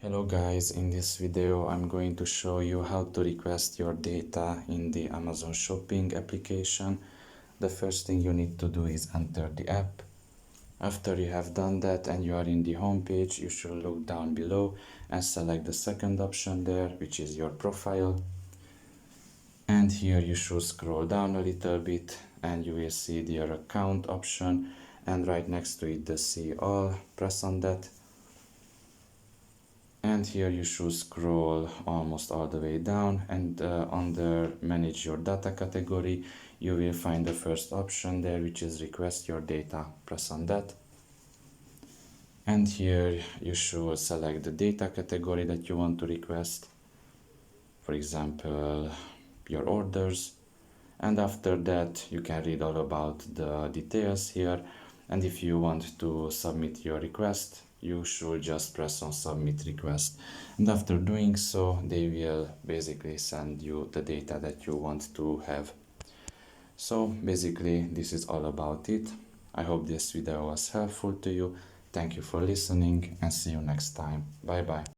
Hello guys, in this video I'm going to show you how to request your data in the Amazon Shopping application. The first thing you need to do is enter the app. After you have done that and you are in the home page, you should look down below and select the second option there, which is your profile. And here you should scroll down a little bit and you will see your account option, and right next to it the see all. Press on that. And here you should scroll almost all the way down, and under manage your data category you will find the first option there, which is request your data. Press on that. And here you should select the data category that you want to request, for example your orders. And after that you can read all about the details here, and if you want to submit your request you should just press on submit request, and after doing so they will basically send you the data that you want to have. So basically this is all about it. I hope this video was helpful to you. Thank you for listening and see you next time. Bye bye.